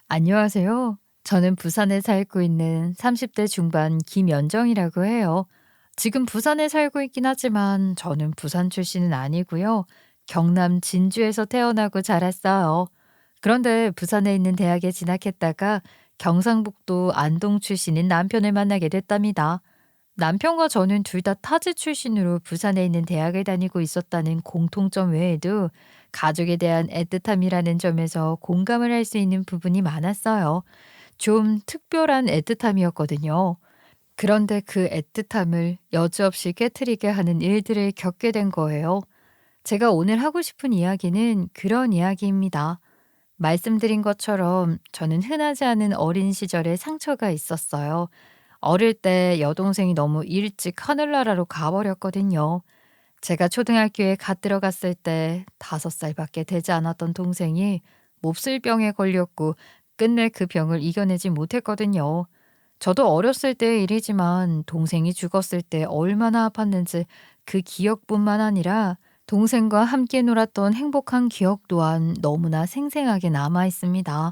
안녕하세요. 저는 부산에 살고 있는 30대 중반 김연정이라고 해요. 지금 부산에 살고 있긴 하지만 저는 부산 출신은 아니고요. 경남 진주에서 태어나고 자랐어요. 그런데 부산에 있는 대학에 진학했다가 경상북도 안동 출신인 남편을 만나게 됐답니다. 남편과 저는 둘 다 타지 출신으로 부산에 있는 대학을 다니고 있었다는 공통점 외에도 가족에 대한 애틋함이라는 점에서 공감을 할 수 있는 부분이 많았어요. 좀 특별한 애틋함이었거든요. 그런데 그 애틋함을 여지없이 깨트리게 하는 일들을 겪게 된 거예요. 제가 오늘 하고 싶은 이야기는 그런 이야기입니다. 말씀드린 것처럼 저는 흔하지 않은 어린 시절에 상처가 있었어요. 어릴 때 여동생이 너무 일찍 하늘나라로 가버렸거든요. 제가 초등학교에 갓 들어갔을 때 5살밖에 되지 않았던 동생이 몹쓸 병에 걸렸고 끝내 그 병을 이겨내지 못했거든요. 저도 어렸을 때의 일이지만 동생이 죽었을 때 얼마나 아팠는지 그 기억뿐만 아니라 동생과 함께 놀았던 행복한 기억 또한 너무나 생생하게 남아 있습니다.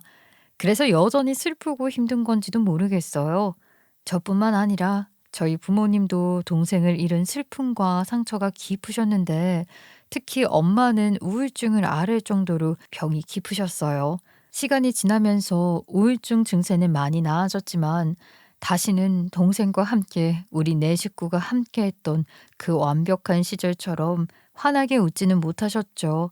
그래서 여전히 슬프고 힘든 건지도 모르겠어요. 저뿐만 아니라 저희 부모님도 동생을 잃은 슬픔과 상처가 깊으셨는데 특히 엄마는 우울증을 앓을 정도로 병이 깊으셨어요. 시간이 지나면서 우울증 증세는 많이 나아졌지만 다시는 동생과 함께 우리 네 식구가 함께 했던 그 완벽한 시절처럼 환하게 웃지는 못하셨죠.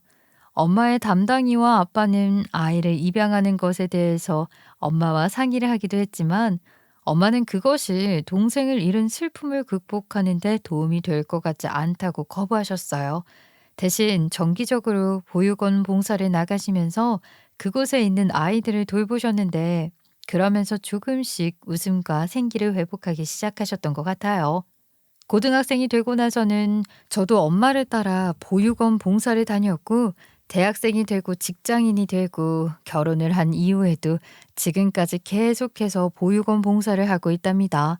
엄마의 담당이와 아빠는 아이를 입양하는 것에 대해서 엄마와 상의를 하기도 했지만 엄마는 그것이 동생을 잃은 슬픔을 극복하는 데 도움이 될 것 같지 않다고 거부하셨어요. 대신 정기적으로 보육원 봉사를 나가시면서 그곳에 있는 아이들을 돌보셨는데 그러면서 조금씩 웃음과 생기를 회복하기 시작하셨던 것 같아요. 고등학생이 되고 나서는 저도 엄마를 따라 보육원 봉사를 다녔고 대학생이 되고 직장인이 되고 결혼을 한 이후에도 지금까지 계속해서 보육원 봉사를 하고 있답니다.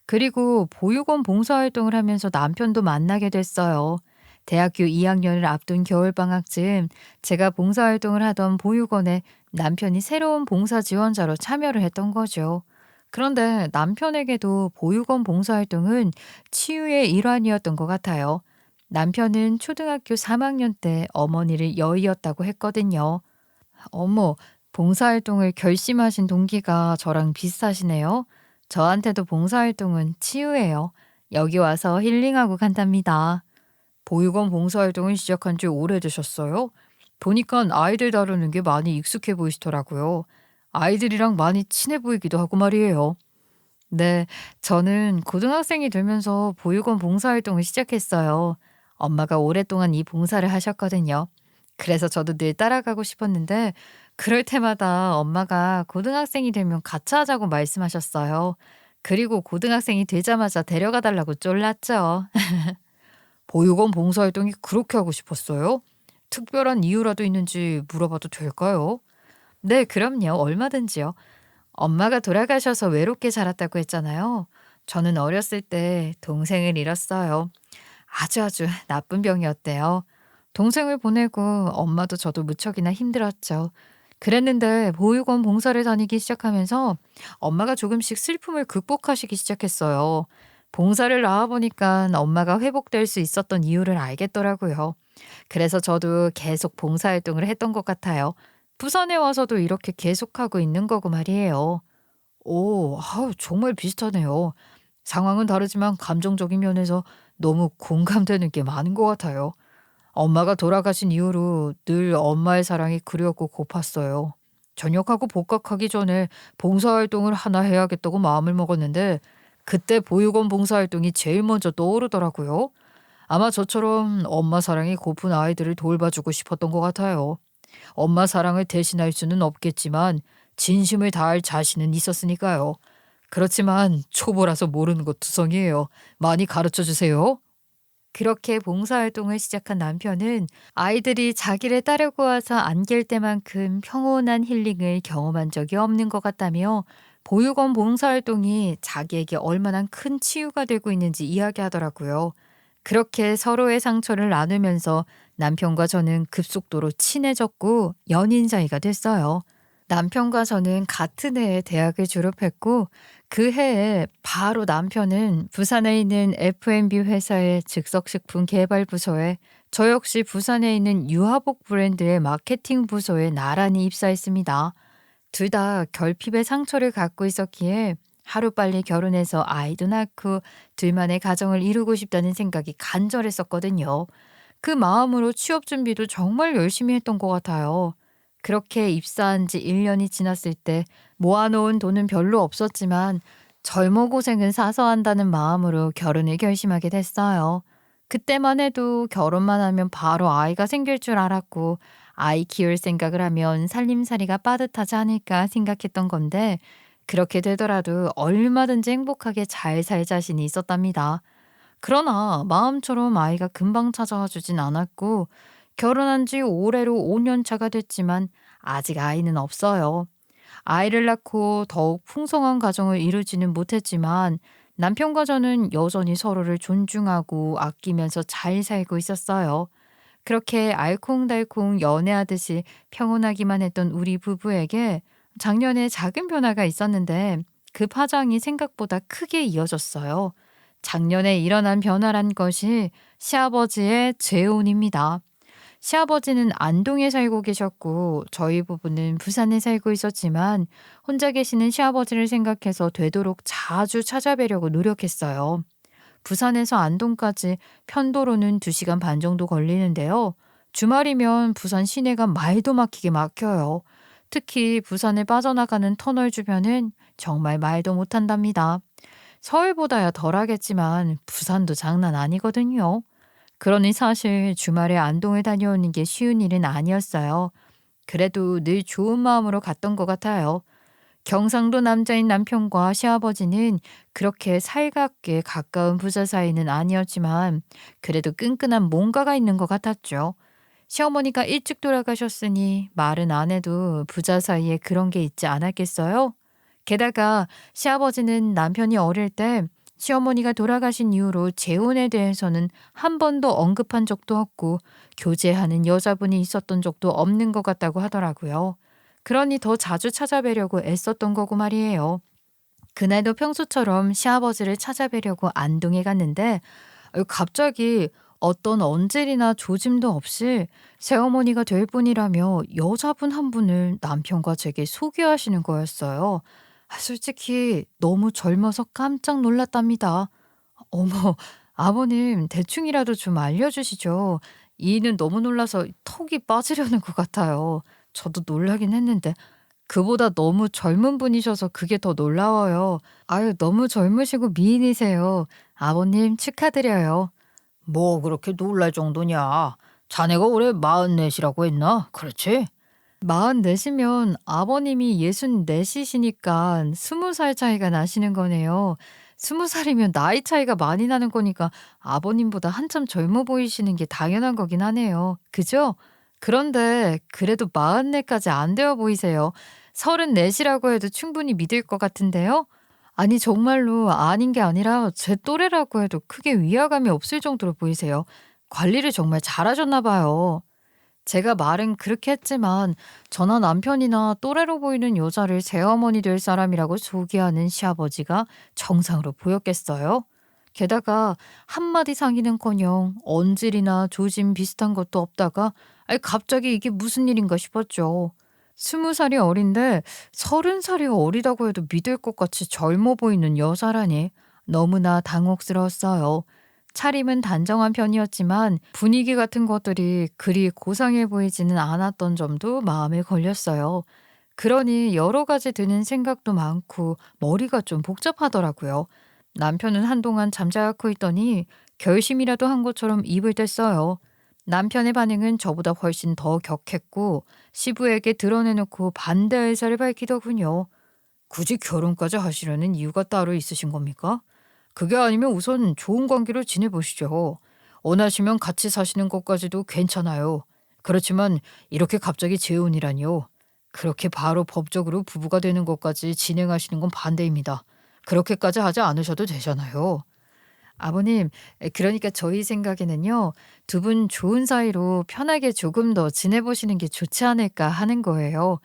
그리고 보육원 봉사활동을 하면서 남편도 만나게 됐어요. 대학교 2학년을 앞둔 겨울방학쯤 제가 봉사활동을 하던 보육원에 남편이 새로운 봉사 지원자로 참여를 했던 거죠. 그런데 남편에게도 보육원 봉사활동은 치유의 일환이었던 것 같아요. 남편은 초등학교 3학년 때 어머니를 여의었다고 했거든요. 어머, 봉사활동을 결심하신 동기가 저랑 비슷하시네요. 저한테도 봉사활동은 치유예요. 여기 와서 힐링하고 간답니다. 보육원 봉사활동을 시작한 지 오래되셨어요? 보니까 아이들 다루는 게 많이 익숙해 보이시더라고요. 아이들이랑 많이 친해 보이기도 하고 말이에요. 네, 저는 고등학생이 되면서 보육원 봉사활동을 시작했어요. 엄마가 오랫동안 이 봉사를 하셨거든요. 그래서 저도 늘 따라가고 싶었는데, 그럴 때마다 엄마가 고등학생이 되면 같이 하자고 말씀하셨어요. 그리고 고등학생이 되자마자 데려가 달라고 쫄랐죠. 보육원 봉사활동이 그렇게 하고 싶었어요? 특별한 이유라도 있는지 물어봐도 될까요? 네, 그럼요. 얼마든지요. 엄마가 돌아가셔서 외롭게 자랐다고 했잖아요. 저는 어렸을 때 동생을 잃었어요. 아주 나쁜 병이었대요. 동생을 보내고 엄마도 저도 무척이나 힘들었죠. 그랬는데 보육원 봉사를 다니기 시작하면서 엄마가 조금씩 슬픔을 극복하시기 시작했어요. 봉사를 나와보니까 엄마가 회복될 수 있었던 이유를 알겠더라고요. 그래서 저도 계속 봉사활동을 했던 것 같아요. 부산에 와서도 이렇게 계속하고 있는 거고 말이에요. 오, 아우, 정말 비슷하네요. 상황은 다르지만 감정적인 면에서 너무 공감되는 게 많은 것 같아요. 엄마가 돌아가신 이후로 늘 엄마의 사랑이 그리웠고 고팠어요. 전역하고 복학하기 전에 봉사활동을 하나 해야겠다고 마음을 먹었는데 그때 보육원 봉사활동이 제일 먼저 떠오르더라고요. 아마 저처럼 엄마 사랑이 고픈 아이들을 돌봐주고 싶었던 것 같아요. 엄마 사랑을 대신할 수는 없겠지만 진심을 다할 자신은 있었으니까요. 그렇지만 초보라서 모르는 것 투성이에요. 많이 가르쳐 주세요. 그렇게 봉사활동을 시작한 남편은 아이들이 자기를 따르고 와서 안길 때만큼 평온한 힐링을 경험한 적이 없는 것 같다며 보육원 봉사활동이 자기에게 얼마나 큰 치유가 되고 있는지 이야기하더라고요. 그렇게 서로의 상처를 나누면서 남편과 저는 급속도로 친해졌고 연인 사이가 됐어요. 남편과 저는 같은 해에 대학을 졸업했고 그 해에 바로 남편은 부산에 있는 F&B 회사의 즉석식품 개발 부서에 저 역시 부산에 있는 유아복 브랜드의 마케팅 부서에 나란히 입사했습니다. 둘 다 결핍의 상처를 갖고 있었기에 하루빨리 결혼해서 아이도 낳고 둘만의 가정을 이루고 싶다는 생각이 간절했었거든요. 그 마음으로 취업 준비도 정말 열심히 했던 것 같아요. 그렇게 입사한 지 1년이 지났을 때 모아놓은 돈은 별로 없었지만 젊어 고생은 사서 한다는 마음으로 결혼을 결심하게 됐어요. 그때만 해도 결혼만 하면 바로 아이가 생길 줄 알았고 아이 키울 생각을 하면 살림살이가 빠듯하지 않을까 생각했던 건데 그렇게 되더라도 얼마든지 행복하게 잘 살 자신이 있었답니다. 그러나 마음처럼 아이가 금방 찾아와 주진 않았고 결혼한 지 올해로 5년 차가 됐지만 아직 아이는 없어요. 아이를 낳고 더욱 풍성한 가정을 이루지는 못했지만 남편과 저는 여전히 서로를 존중하고 아끼면서 잘 살고 있었어요. 그렇게 알콩달콩 연애하듯이 평온하기만 했던 우리 부부에게 작년에 작은 변화가 있었는데 그 파장이 생각보다 크게 이어졌어요. 작년에 일어난 변화란 것이 시아버지의 재혼입니다. 시아버지는 안동에 살고 계셨고 저희 부부는 부산에 살고 있었지만 혼자 계시는 시아버지를 생각해서 되도록 자주 찾아뵈려고 노력했어요. 부산에서 안동까지 편도로는 2시간 반 정도 걸리는데요. 주말이면 부산 시내가 말도 막히게 막혀요. 특히 부산을 빠져나가는 터널 주변은 정말 말도 못한답니다. 서울보다야 덜하겠지만 부산도 장난 아니거든요. 그러니 사실 주말에 안동을 다녀오는 게 쉬운 일은 아니었어요. 그래도 늘 좋은 마음으로 갔던 것 같아요. 경상도 남자인 남편과 시아버지는 그렇게 살갑게 가까운 부자 사이는 아니었지만 그래도 끈끈한 뭔가가 있는 것 같았죠. 시어머니가 일찍 돌아가셨으니 말은 안 해도 부자 사이에 그런 게 있지 않았겠어요? 게다가 시아버지는 남편이 어릴 때 시어머니가 돌아가신 이후로 재혼에 대해서는 한 번도 언급한 적도 없고 교제하는 여자분이 있었던 적도 없는 것 같다고 하더라고요. 그러니 더 자주 찾아뵈려고 애썼던 거고 말이에요. 그날도 평소처럼 시아버지를 찾아뵈려고 안동에 갔는데 갑자기 어떤 언질이나 조짐도 없이 새어머니가 될 분이라며 여자분 한 분을 남편과 제게 소개하시는 거였어요. 솔직히 너무 젊어서 깜짝 놀랐답니다. 어머, 아버님 대충이라도 좀 알려주시죠. 이는 너무 놀라서 턱이 빠지려는 것 같아요. 저도 놀라긴 했는데 그보다 너무 젊은 분이셔서 그게 더 놀라워요. 아유, 너무 젊으시고 미인이세요. 아버님 축하드려요. 뭐 그렇게 놀랄 정도냐? 자네가 올해 44이라고 했나? 그렇지? 44이면 아버님이 64이시니까 20살 차이가 나시는 거네요. 20살이면 나이 차이가 많이 나는 거니까 아버님보다 한참 젊어 보이시는 게 당연한 거긴 하네요. 그죠? 그런데 그래도 44까지 안 되어 보이세요. 34이라고 해도 충분히 믿을 것 같은데요? 아니 정말로 아닌 게 아니라 제 또래라고 해도 크게 위화감이 없을 정도로 보이세요. 관리를 정말 잘하셨나 봐요. 제가 말은 그렇게 했지만 저나 남편이나 또래로 보이는 여자를 새어머니 될 사람이라고 소개하는 시아버지가 정상으로 보였겠어요? 게다가 한마디 상의는커녕 언질이나 조짐 비슷한 것도 없다가 갑자기 이게 무슨 일인가 싶었죠. 20살이 어린데 30살이 어리다고 해도 믿을 것 같이 젊어 보이는 여자라니 너무나 당혹스러웠어요. 차림은 단정한 편이었지만 분위기 같은 것들이 그리 고상해 보이지는 않았던 점도 마음에 걸렸어요. 그러니 여러 가지 드는 생각도 많고 머리가 좀 복잡하더라고요. 남편은 한동안 잠자코 있더니 결심이라도 한 것처럼 입을 뗐어요. 남편의 반응은 저보다 훨씬 더 격했고 시부에게 드러내놓고 반대 의사를 밝히더군요. 굳이 결혼까지 하시려는 이유가 따로 있으신 겁니까? 그게 아니면 우선 좋은 관계로 지내보시죠. 원하시면 같이 사시는 것까지도 괜찮아요. 그렇지만 이렇게 갑자기 재혼이라니요. 그렇게 바로 법적으로 부부가 되는 것까지 진행하시는 건 반대입니다. 그렇게까지 하지 않으셔도 되잖아요. 아버님, 그러니까 저희 생각에는요, 두 분 좋은 사이로 편하게 조금 더 지내보시는 게 좋지 않을까 하는 거예요.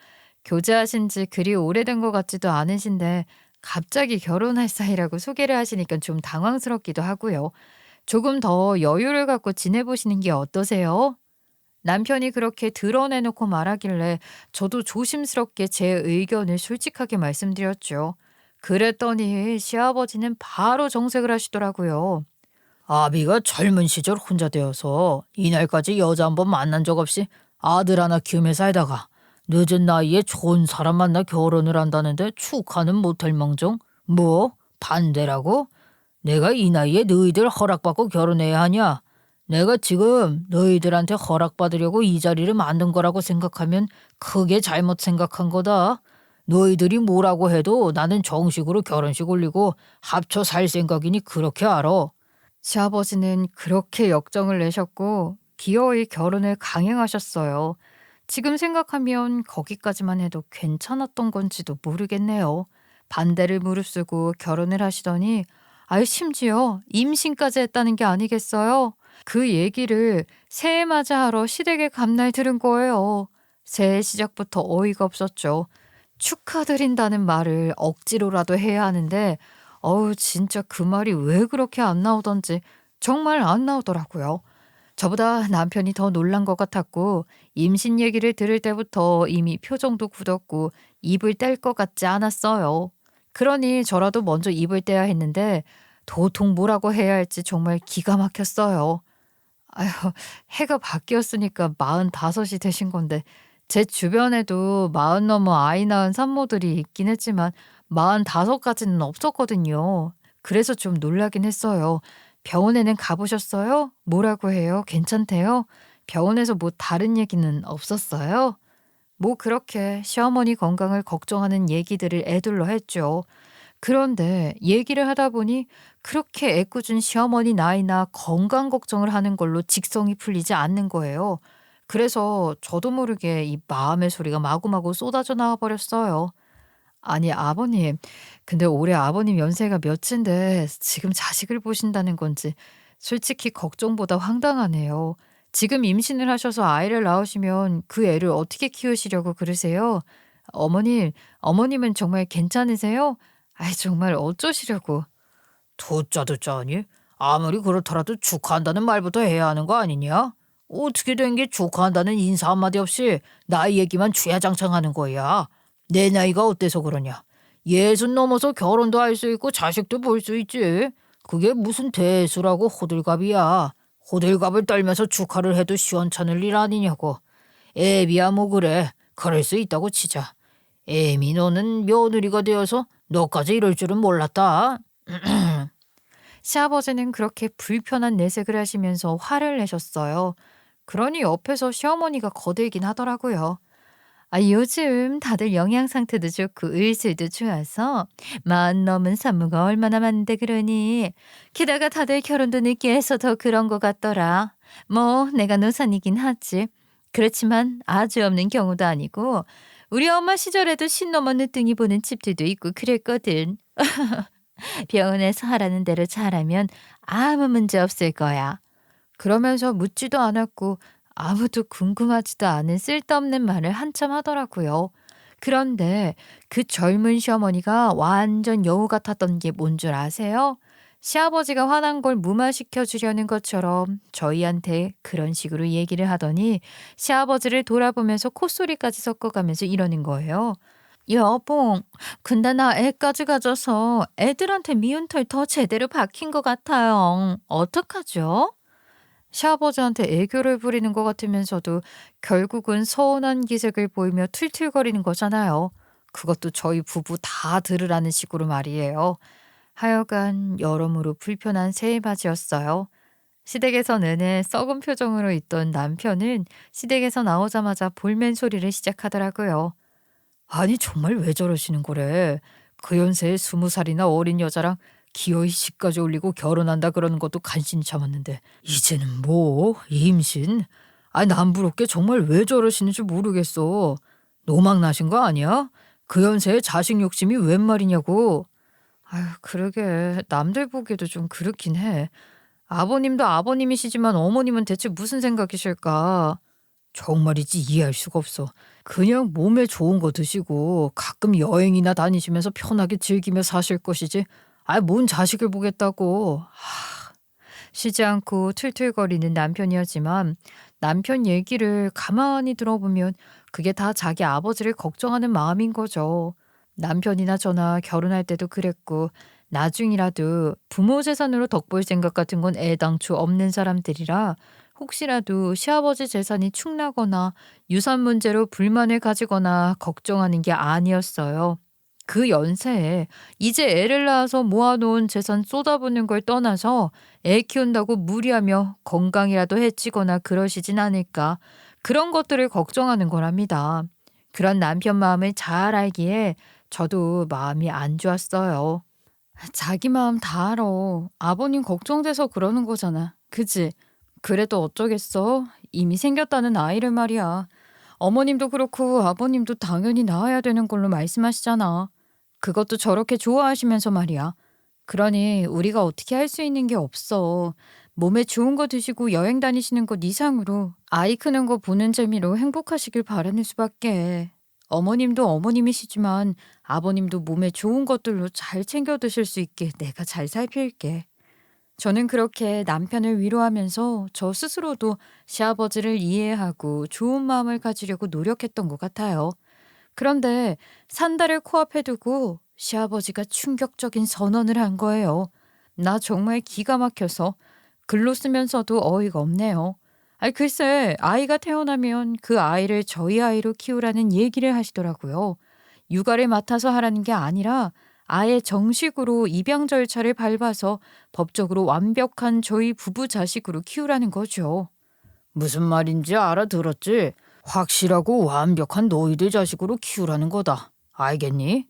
교제하신 지 그리 오래된 것 같지도 않으신데 갑자기 결혼할 사이라고 소개를 하시니까 좀 당황스럽기도 하고요. 조금 더 여유를 갖고 지내보시는 게 어떠세요? 남편이 그렇게 드러내놓고 말하길래 저도 조심스럽게 제 의견을 솔직하게 말씀드렸죠. 그랬더니 시아버지는 바로 정색을 하시더라고요. 아비가 젊은 시절 혼자 되어서 이날까지 여자 한 번 만난 적 없이 아들 하나 키우며 살다가 늦은 나이에 좋은 사람 만나 결혼을 한다는데 축하는 못할 망정? 뭐? 반대라고? 내가 이 나이에 너희들 허락받고 결혼해야 하냐? 내가 지금 너희들한테 허락받으려고 이 자리를 만든 거라고 생각하면 크게 잘못 생각한 거다. 너희들이 뭐라고 해도 나는 정식으로 결혼식 올리고 합쳐 살 생각이니 그렇게 알아. 시아버지는 그렇게 역정을 내셨고 기어이 결혼을 강행하셨어요. 지금 생각하면 거기까지만 해도 괜찮았던 건지도 모르겠네요. 반대를 무릅쓰고 결혼을 하시더니 아유 심지어 임신까지 했다는 게 아니겠어요? 그 얘기를 새해 맞이하러 시댁에 간 날 들은 거예요. 새해 시작부터 어이가 없었죠. 축하드린다는 말을 억지로라도 해야 하는데 어우 진짜 그 말이 왜 그렇게 안 나오던지 정말 안 나오더라고요. 저보다 남편이 더 놀란 것 같았고 임신 얘기를 들을 때부터 이미 표정도 굳었고 입을 뗄 것 같지 않았어요. 그러니 저라도 먼저 입을 떼야 했는데 도통 뭐라고 해야 할지 정말 기가 막혔어요. 아휴, 해가 바뀌었으니까 45이 되신 건데 제 주변에도 40 넘어 아이 낳은 산모들이 있긴 했지만 45까지는 없었거든요. 그래서 좀 놀라긴 했어요. 병원에는 가보셨어요? 뭐라고 해요? 괜찮대요? 병원에서 뭐 다른 얘기는 없었어요? 뭐 그렇게 시어머니 건강을 걱정하는 얘기들을 애둘러 했죠. 그런데 얘기를 하다 보니 그렇게 애꿎은 시어머니 나이나 건강 걱정을 하는 걸로 직성이 풀리지 않는 거예요. 그래서 저도 모르게 이 마음의 소리가 마구마구 쏟아져 나와 버렸어요. 아니 아버님, 근데 올해 아버님 연세가 몇인데 지금 자식을 보신다는 건지 솔직히 걱정보다 황당하네요. 지금 임신을 하셔서 아이를 낳으시면 그 애를 어떻게 키우시려고 그러세요? 어머님, 어머님은 정말 괜찮으세요? 아이 정말 어쩌시려고. 듣자 하니? 아무리 그렇더라도 축하한다는 말부터 해야 하는 거 아니냐? 어떻게 된 게 축하한다는 인사 한마디 없이 나이 얘기만 주야장창하는 거야. 내 나이가 어때서 그러냐? 60 넘어서 결혼도 할 수 있고 자식도 볼 수 있지. 그게 무슨 대수라고 호들갑이야. 호들갑을 떨면서 축하를 해도 시원찮을 일 아니냐고. 애비야 뭐 그래. 그럴 수 있다고 치자. 애미 너는 며느리가 되어서 너까지 이럴 줄은 몰랐다. 시아버지는 그렇게 불편한 내색을 하시면서 화를 내셨어요. 그러니 옆에서 시어머니가 거들긴 하더라고요. 아, 요즘 다들 영양 상태도 좋고 의술도 좋아서 마흔 넘은 산모가 얼마나 많은데 그러니. 게다가 다들 결혼도 늦게 해서 더 그런 것 같더라. 뭐 내가 노산이긴 하지. 그렇지만 아주 없는 경우도 아니고 우리 엄마 시절에도 신 넘어 늦둥이 보는 집들도 있고 그랬거든. 병원에서 하라는 대로 잘하면 아무 문제 없을 거야. 그러면서 묻지도 않았고 아무도 궁금하지도 않은 쓸데없는 말을 한참 하더라고요. 그런데 그 젊은 시어머니가 완전 여우 같았던 게 뭔 줄 아세요? 시아버지가 화난 걸 무마시켜 주려는 것처럼 저희한테 그런 식으로 얘기를 하더니 시아버지를 돌아보면서 콧소리까지 섞어가면서 이러는 거예요. 여보, 근데 나 애까지 가져서 애들한테 미운 털 더 제대로 박힌 것 같아요. 어떡하죠? 시아버지한테 애교를 부리는 것 같으면서도 결국은 서운한 기색을 보이며 툴툴거리는 거잖아요. 그것도 저희 부부 다 들으라는 식으로 말이에요. 하여간 여러모로 불편한 새해맞이였어요. 시댁에서 내내 썩은 표정으로 있던 남편은 시댁에서 나오자마자 볼멘 소리를 시작하더라고요. 아니 정말 왜 저러시는 거래. 그 연세에 20살이나 어린 여자랑 기어이 집까지 올리고 결혼한다 그러는 것도 간신히 참았는데 이제는 뭐 임신? 아니 남부럽게 정말 왜 저러시는지 모르겠어. 노망 나신 거 아니야? 그 연세에 자식 욕심이 웬 말이냐고. 아유 그러게 남들 보기에도 좀 그렇긴 해. 아버님도 아버님이시지만 어머님은 대체 무슨 생각이실까? 정말이지 이해할 수가 없어. 그냥 몸에 좋은 거 드시고 가끔 여행이나 다니시면서 편하게 즐기며 사실 것이지. 뭔 자식을 보겠다고. 쉬지 않고 툴툴거리는 남편이었지만 남편 얘기를 가만히 들어보면 그게 다 자기 아버지를 걱정하는 마음인 거죠. 남편이나 저나 결혼할 때도 그랬고 나중이라도 부모 재산으로 덕볼 생각 같은 건 애당초 없는 사람들이라 혹시라도 시아버지 재산이 축나거나 유산 문제로 불만을 가지거나 걱정하는 게 아니었어요. 그 연세에 이제 애를 낳아서 모아놓은 재산 쏟아붓는 걸 떠나서 애 키운다고 무리하며 건강이라도 해치거나 그러시진 않을까. 그런 것들을 걱정하는 거랍니다. 그런 남편 마음을 잘 알기에 저도 마음이 안 좋았어요. 자기 마음 다 알아. 아버님 걱정돼서 그러는 거잖아. 그지? 그래도 어쩌겠어. 이미 생겼다는 아이를 말이야. 어머님도 그렇고 아버님도 당연히 낳아야 되는 걸로 말씀하시잖아. 그것도 저렇게 좋아하시면서 말이야. 그러니 우리가 어떻게 할 수 있는 게 없어. 몸에 좋은 거 드시고 여행 다니시는 것 이상으로 아이 크는 거 보는 재미로 행복하시길 바라는 수밖에. 어머님도 어머님이시지만 아버님도 몸에 좋은 것들로 잘 챙겨 드실 수 있게 내가 잘 살필게. 저는 그렇게 남편을 위로하면서 저 스스로도 시아버지를 이해하고 좋은 마음을 가지려고 노력했던 것 같아요. 그런데 산 달을 코앞에 두고 시아버지가 충격적인 선언을 한 거예요. 나 정말 기가 막혀서 글로 쓰면서도 어이가 없네요. 글쎄, 아이가 태어나면 그 아이를 저희 아이로 키우라는 얘기를 하시더라고요. 육아를 맡아서 하라는 게 아니라 아예 정식으로 입양 절차를 밟아서 법적으로 완벽한 저희 부부 자식으로 키우라는 거죠. 무슨 말인지 알아들었지? 확실하고 완벽한 너희들 자식으로 키우라는 거다. 알겠니?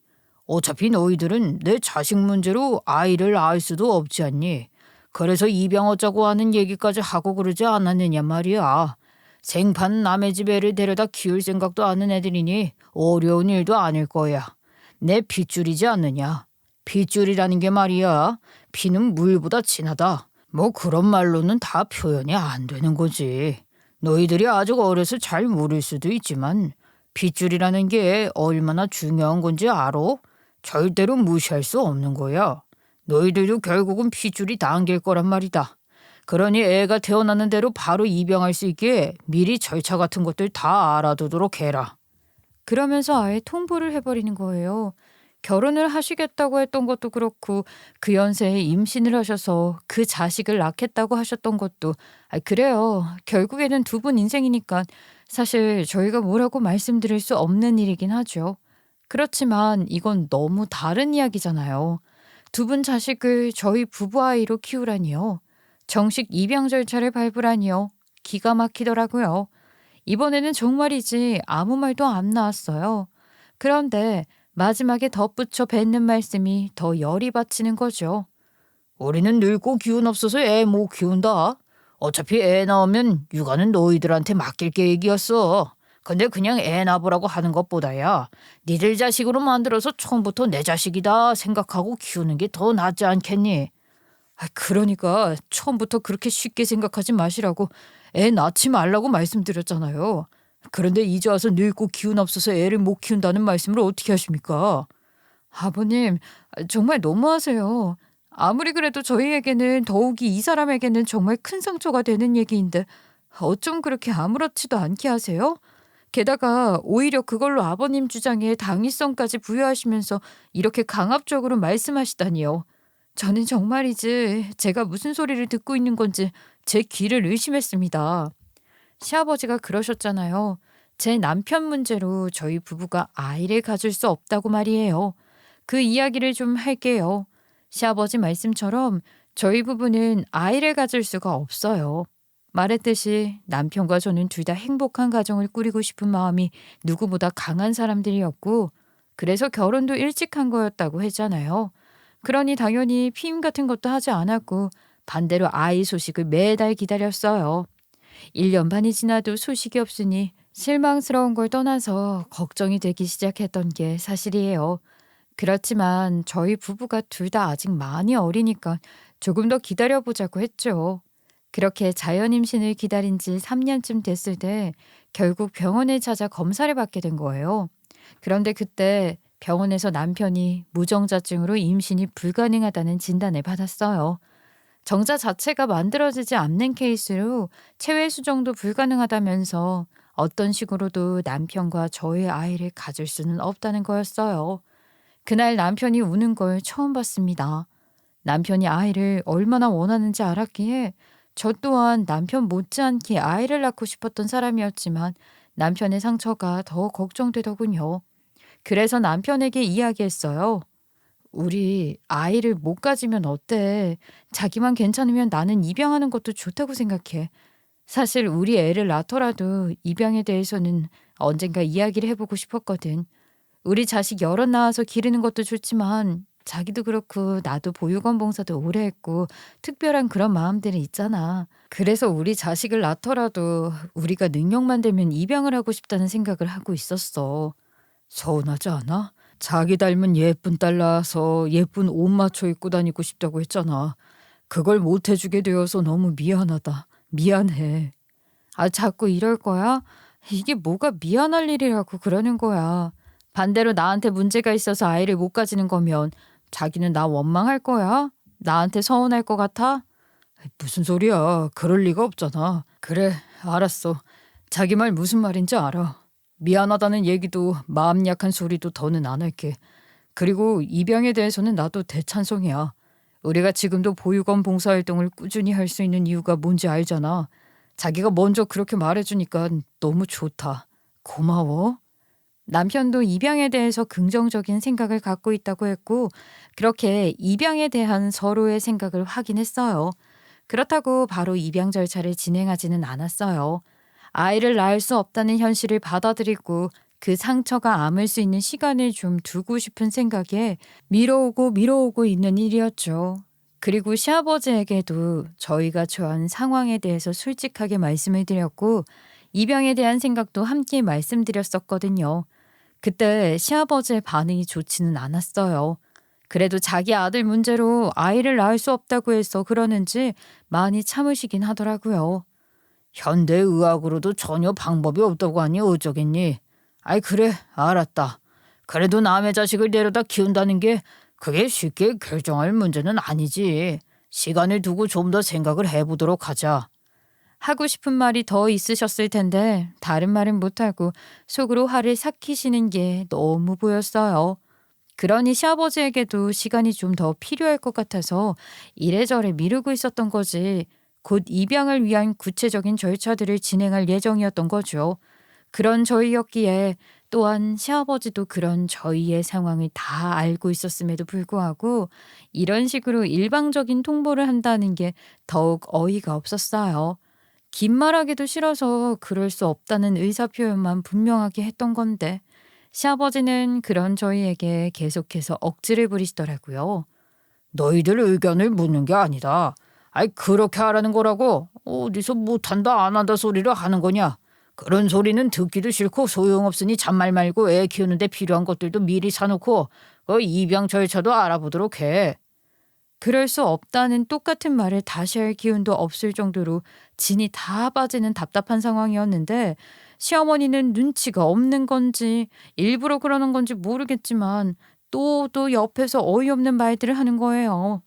어차피 너희들은 내 자식 문제로 아이를 낳을 수도 없지 않니? 그래서 입양하자고 하는 얘기까지 하고 그러지 않았느냐 말이야. 생판 남의 집 애를 데려다 키울 생각도 않은 애들이니 어려운 일도 아닐 거야. 내 핏줄이지 않느냐. 핏줄이라는 게 말이야. 피는 물보다 진하다. 뭐 그런 말로는 다 표현이 안 되는 거지. 너희들이 아직 어려서 잘 모를 수도 있지만 핏줄이라는 게 얼마나 중요한 건지 알아? 절대로 무시할 수 없는 거야. 너희들도 결국은 핏줄이 당길 거란 말이다. 그러니 애가 태어나는 대로 바로 입양할 수 있게 미리 절차 같은 것들 다 알아두도록 해라. 그러면서 아예 통보를 해버리는 거예요. 결혼을 하시겠다고 했던 것도 그렇고 그 연세에 임신을 하셔서 그 자식을 낳겠다고 하셨던 것도 그래요. 결국에는 두 분 인생이니까 사실 저희가 뭐라고 말씀드릴 수 없는 일이긴 하죠. 그렇지만 이건 너무 다른 이야기잖아요. 두 분 자식을 저희 부부 아이로 키우라니요. 정식 입양 절차를 밟으라니요. 기가 막히더라고요. 이번에는 정말이지 아무 말도 안 나왔어요. 그런데 마지막에 덧붙여 뱉는 말씀이 더 열이 받치는 거죠. 우리는 늙고 기운 없어서 애 못 키운다. 어차피 애 낳으면 육아는 너희들한테 맡길 계획이었어. 근데 그냥 애 낳으라고 하는 것보다야 니들 자식으로 만들어서 처음부터 내 자식이다 생각하고 키우는 게 더 낫지 않겠니? 그러니까 처음부터 그렇게 쉽게 생각하지 마시라고 애 낳지 말라고 말씀드렸잖아요. 그런데 이제 와서 늙고 기운 없어서 애를 못 키운다는 말씀을 어떻게 하십니까? 아버님, 정말 너무하세요. 아무리 그래도 저희에게는 더욱이 이 사람에게는 정말 큰 상처가 되는 얘기인데 어쩜 그렇게 아무렇지도 않게 하세요? 게다가 오히려 그걸로 아버님 주장에 당위성까지 부여하시면서 이렇게 강압적으로 말씀하시다니요. 저는 정말이지 제가 무슨 소리를 듣고 있는 건지 제 귀를 의심했습니다. 시아버지가 그러셨잖아요. 제 남편 문제로 저희 부부가 아이를 가질 수 없다고 말이에요. 그 이야기를 좀 할게요. 시아버지 말씀처럼 저희 부부는 아이를 가질 수가 없어요. 말했듯이 남편과 저는 둘 다 행복한 가정을 꾸리고 싶은 마음이 누구보다 강한 사람들이었고 그래서 결혼도 일찍 한 거였다고 했잖아요. 그러니 당연히 피임 같은 것도 하지 않았고 반대로 아이 소식을 매달 기다렸어요. 1년 반이 지나도 소식이 없으니 실망스러운 걸 떠나서 걱정이 되기 시작했던 게 사실이에요. 그렇지만 저희 부부가 둘 다 아직 많이 어리니까 조금 더 기다려보자고 했죠. 그렇게 자연 임신을 기다린 지 3년쯤 됐을 때 결국 병원에 찾아 검사를 받게 된 거예요. 그런데 그때 병원에서 남편이 무정자증으로 임신이 불가능하다는 진단을 받았어요. 정자 자체가 만들어지지 않는 케이스로 체외 수정도 불가능하다면서 어떤 식으로도 남편과 저의 아이를 가질 수는 없다는 거였어요. 그날 남편이 우는 걸 처음 봤습니다. 남편이 아이를 얼마나 원하는지 알았기에 저 또한 남편 못지않게 아이를 낳고 싶었던 사람이었지만 남편의 상처가 더 걱정되더군요. 그래서 남편에게 이야기했어요. 우리 아이를 못 가지면 어때? 자기만 괜찮으면 나는 입양하는 것도 좋다고 생각해. 사실 우리 애를 낳더라도 입양에 대해서는 언젠가 이야기를 해보고 싶었거든. 우리 자식 여럿 낳아서 기르는 것도 좋지만 자기도 그렇고 나도 보육원 봉사도 오래 했고 특별한 그런 마음들이 있잖아. 그래서 우리 자식을 낳더라도 우리가 능력만 되면 입양을 하고 싶다는 생각을 하고 있었어. 서운하지 않아? 자기 닮은 예쁜 딸 낳아서 예쁜 옷 맞춰 입고 다니고 싶다고 했잖아. 그걸 못 해주게 되어서 너무 미안하다. 미안해. 아, 자꾸 이럴 거야? 이게 뭐가 미안할 일이라고 그러는 거야. 반대로 나한테 문제가 있어서 아이를 못 가지는 거면 자기는 나 원망할 거야? 나한테 서운할 것 같아? 무슨 소리야. 그럴 리가 없잖아. 그래, 알았어. 자기 말 무슨 말인지 알아. 미안하다는 얘기도 마음 약한 소리도 더는 안 할게. 그리고 입양에 대해서는 나도 대찬성이야. 우리가 지금도 보육원 봉사활동을 꾸준히 할 수 있는 이유가 뭔지 알잖아. 자기가 먼저 그렇게 말해주니까 너무 좋다. 고마워. 남편도 입양에 대해서 긍정적인 생각을 갖고 있다고 했고 그렇게 입양에 대한 서로의 생각을 확인했어요. 그렇다고 바로 입양 절차를 진행하지는 않았어요. 아이를 낳을 수 없다는 현실을 받아들이고 그 상처가 아물 수 있는 시간을 좀 두고 싶은 생각에 미뤄오고 있는 일이었죠. 그리고 시아버지에게도 저희가 처한 상황에 대해서 솔직하게 말씀을 드렸고 입양에 대한 생각도 함께 말씀드렸었거든요. 그때 시아버지의 반응이 좋지는 않았어요. 그래도 자기 아들 문제로 아이를 낳을 수 없다고 해서 그러는지 많이 참으시긴 하더라고요. 현대의학으로도 전혀 방법이 없다고 하니 어쩌겠니? 아이 그래 알았다. 그래도 남의 자식을 데려다 키운다는 게 그게 쉽게 결정할 문제는 아니지. 시간을 두고 좀 더 생각을 해보도록 하자. 하고 싶은 말이 더 있으셨을 텐데 다른 말은 못하고 속으로 화를 삭히시는 게 너무 보였어요. 그러니 시아버지에게도 시간이 좀 더 필요할 것 같아서 이래저래 미루고 있었던 거지. 곧 입양을 위한 구체적인 절차들을 진행할 예정이었던 거죠. 그런 저희였기에 또한 시아버지도 그런 저희의 상황을 다 알고 있었음에도 불구하고 이런 식으로 일방적인 통보를 한다는 게 더욱 어이가 없었어요. 긴 말하기도 싫어서 그럴 수 없다는 의사표현만 분명하게 했던 건데 시아버지는 그런 저희에게 계속해서 억지를 부리시더라고요. 너희들 의견을 묻는 게 아니다. 아이 그렇게 하라는 거라고 어디서 못한다 안 한다 소리를 하는 거냐. 그런 소리는 듣기도 싫고 소용없으니 잔말 말고 애 키우는데 필요한 것들도 미리 사놓고 그 입양 절차도 알아보도록 해. 그럴 수 없다는 똑같은 말을 다시 할 기운도 없을 정도로 진이 다 빠지는 답답한 상황이었는데 시어머니는 눈치가 없는 건지 일부러 그러는 건지 모르겠지만 또 옆에서 어이없는 말들을 하는 거예요.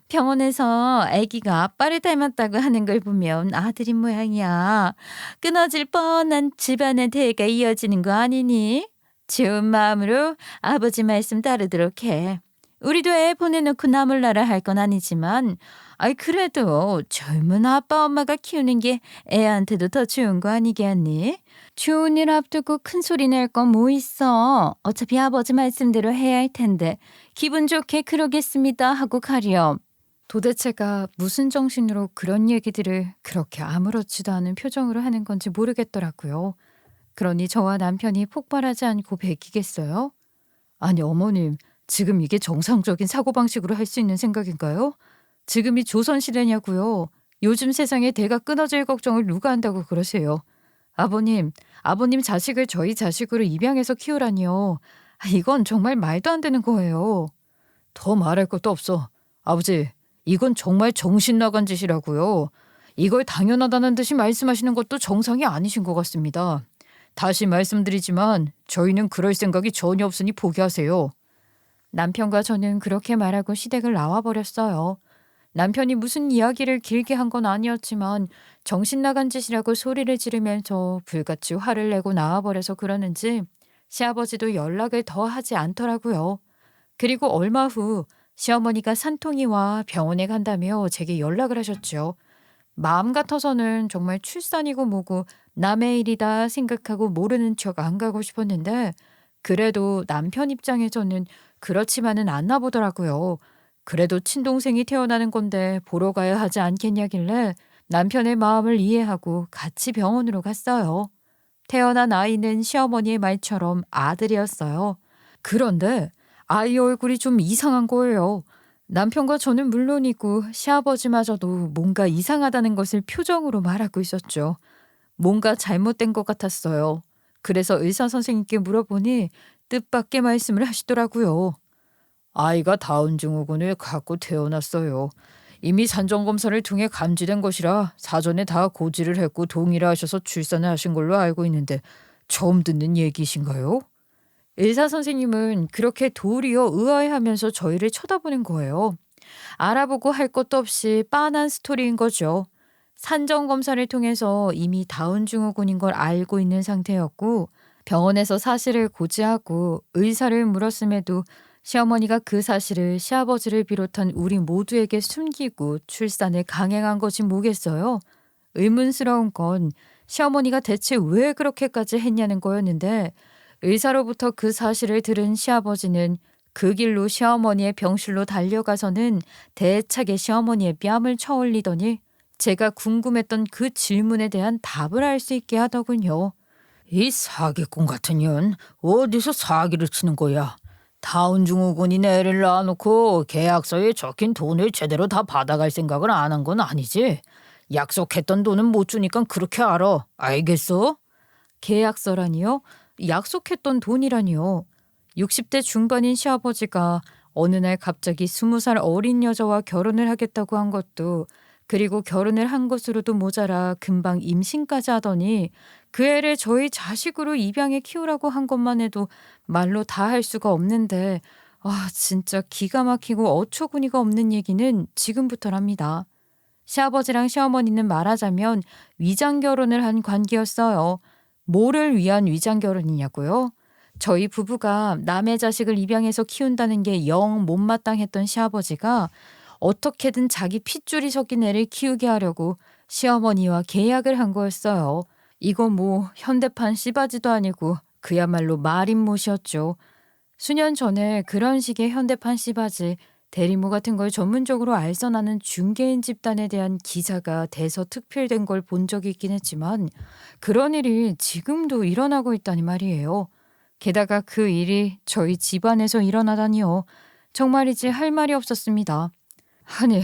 병원에서 아기가 아빠를 닮았다고 하는 걸 보면 아들인 모양이야. 끊어질 뻔한 집안의 대가 이어지는 거 아니니? 좋은 마음으로 아버지 말씀 따르도록 해. 우리도 애 보내놓고 나몰라라 할 건 아니지만 아이 그래도 젊은 아빠 엄마가 키우는 게 애한테도 더 좋은 거 아니겠니? 좋은 일 앞두고 큰 소리 낼 건 뭐 있어. 어차피 아버지 말씀대로 해야 할 텐데 기분 좋게 그러겠습니다 하고 가렴. 도대체가 무슨 정신으로 그런 얘기들을 그렇게 아무렇지도 않은 표정으로 하는 건지 모르겠더라고요. 그러니 저와 남편이 폭발하지 않고 베기겠어요? 아니 어머님, 지금 이게 정상적인 사고방식으로 할 수 있는 생각인가요? 지금이 조선시대냐고요. 요즘 세상에 대가 끊어질 걱정을 누가 한다고 그러세요. 아버님 자식을 저희 자식으로 입양해서 키우라니요. 이건 정말 말도 안 되는 거예요. 더 말할 것도 없어. 아버지, 이건 정말 정신 나간 짓이라고요. 이걸 당연하다는 듯이 말씀하시는 것도 정상이 아니신 것 같습니다. 다시 말씀드리지만 저희는 그럴 생각이 전혀 없으니 포기하세요. 남편과 저는 그렇게 말하고 시댁을 나와버렸어요. 남편이 무슨 이야기를 길게 한 건 아니었지만 정신 나간 짓이라고 소리를 지르면서 불같이 화를 내고 나와버려서 그러는지 시아버지도 연락을 더 하지 않더라고요. 그리고 얼마 후 시어머니가 산통이 와 병원에 간다며 제게 연락을 하셨죠. 마음 같아서는 정말 출산이고 뭐고 남의 일이다 생각하고 모르는 척 안 가고 싶었는데 그래도 남편 입장에서는 그렇지만은 않나 보더라고요. 그래도 친동생이 태어나는 건데 보러 가야 하지 않겠냐길래 남편의 마음을 이해하고 같이 병원으로 갔어요. 태어난 아이는 시어머니의 말처럼 아들이었어요. 그런데 아이 얼굴이 좀 이상한 거예요. 남편과 저는 물론이고 시아버지마저도 뭔가 이상하다는 것을 표정으로 말하고 있었죠. 뭔가 잘못된 것 같았어요. 그래서 의사 선생님께 물어보니 뜻밖의 말씀을 하시더라고요. 아이가 다운 증후군을 갖고 태어났어요. 이미 산정검사를 통해 감지된 것이라 사전에 다 고지를 했고 동의를 하셔서 출산을 하신 걸로 알고 있는데 처음 듣는 얘기신가요? 의사 선생님은 그렇게 도리어 의아해하면서 저희를 쳐다보는 거예요. 알아보고 할 것도 없이 빤한 스토리인 거죠. 산정 검사를 통해서 이미 다운 증후군인 걸 알고 있는 상태였고 병원에서 사실을 고지하고 의사를 물었음에도 시어머니가 그 사실을 시아버지를 비롯한 우리 모두에게 숨기고 출산을 강행한 것이 뭐겠어요? 의문스러운 건 시어머니가 대체 왜 그렇게까지 했냐는 거였는데 의사로부터 그 사실을 들은 시아버지는 그 길로 시어머니의 병실로 달려가서는 대차게 시어머니의 뺨을 쳐올리더니 제가 궁금했던 그 질문에 대한 답을 할 수 있게 하더군요. 이 사기꾼 같은 년 어디서 사기를 치는 거야? 다운 증후군인 애를 낳아놓고 계약서에 적힌 돈을 제대로 다 받아갈 생각을 안 한 건 아니지? 약속했던 돈은 못 주니까 그렇게 알아. 알겠어? 계약서라니요? 약속했던 돈이라니요? 60대 중반인 시아버지가 어느 날 갑자기 20살 어린 여자와 결혼을 하겠다고 한 것도 그리고 결혼을 한 것으로도 모자라 금방 임신까지 하더니 그 애를 저희 자식으로 입양해 키우라고 한 것만 해도 말로 다 할 수가 없는데 진짜 기가 막히고 어처구니가 없는 얘기는 지금부터랍니다. 시아버지랑 시어머니는 말하자면 위장 결혼을 한 관계였어요. 뭐를 위한 위장 결혼이냐고요? 저희 부부가 남의 자식을 입양해서 키운다는 게 영 못마땅했던 시아버지가 어떻게든 자기 핏줄이 섞인 애를 키우게 하려고 시어머니와 계약을 한 거였어요. 이거 뭐 현대판 씨바지도 아니고 그야말로 말입못이었죠. 수년 전에 그런 식의 현대판 씨바지, 대리모 같은 걸 전문적으로 알선하는 중개인 집단에 대한 기사가 돼서 특필된 걸 본 적이 있긴 했지만 그런 일이 지금도 일어나고 있다니 말이에요. 게다가 그 일이 저희 집안에서 일어나다니요. 정말이지 할 말이 없었습니다. 아니,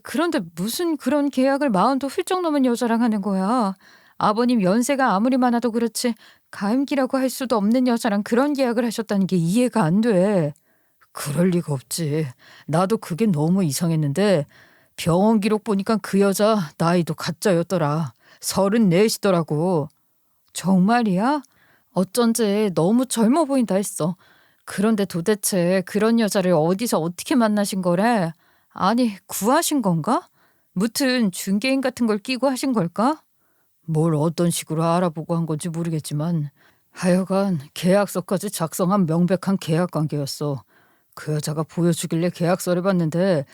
그런데 무슨 그런 계약을 마흔도 훌쩍 넘은 여자랑 하는 거야. 아버님 연세가 아무리 많아도 그렇지 가임기라고 할 수도 없는 여자랑 그런 계약을 하셨다는 게 이해가 안 돼. 그럴 리가 없지. 나도 그게 너무 이상했는데 병원 기록 보니까 그 여자 나이도 가짜였더라. 34시더라고. 정말이야? 어쩐지 너무 젊어 보인다 했어. 그런데 도대체 그런 여자를 어디서 어떻게 만나신 거래? 아니, 구하신 건가? 무튼 중개인 같은 걸 끼고 하신 걸까? 뭘 어떤 식으로 알아보고 한 건지 모르겠지만 하여간 계약서까지 작성한 명백한 계약 관계였어. 그 여자가 보여주길래 계약서를 봤는데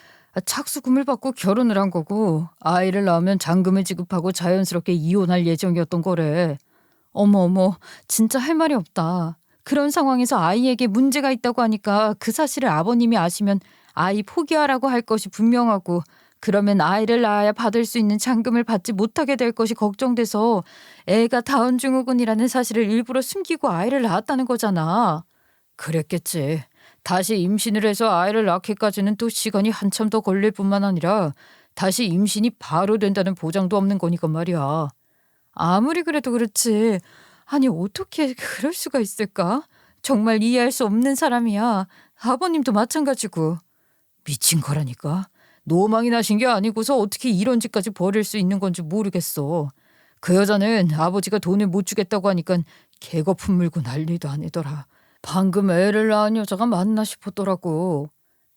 착수금을 받고 결혼을 한 거고 아이를 낳으면 잔금을 지급하고 자연스럽게 이혼할 예정이었던 거래. 어머 어머, 진짜 할 말이 없다. 그런 상황에서 아이에게 문제가 있다고 하니까 그 사실을 아버님이 아시면 아이 포기하라고 할 것이 분명하고 그러면 아이를 낳아야 받을 수 있는 잔금을 받지 못하게 될 것이 걱정돼서 애가 다운 증후군이라는 사실을 일부러 숨기고 아이를 낳았다는 거잖아. 그랬겠지. 다시 임신을 해서 아이를 낳기까지는 또 시간이 한참 더 걸릴 뿐만 아니라 다시 임신이 바로 된다는 보장도 없는 거니까 말이야. 아무리 그래도 그렇지. 아니 어떻게 그럴 수가 있을까? 정말 이해할 수 없는 사람이야. 아버님도 마찬가지고. 미친 거라니까. 노망이 나신 게 아니고서 어떻게 이런 짓까지 벌일 수 있는 건지 모르겠어. 그 여자는 아버지가 돈을 못 주겠다고 하니까 개거품 물고 난리도 아니더라. 방금 애를 낳은 여자가 맞나 싶었더라고.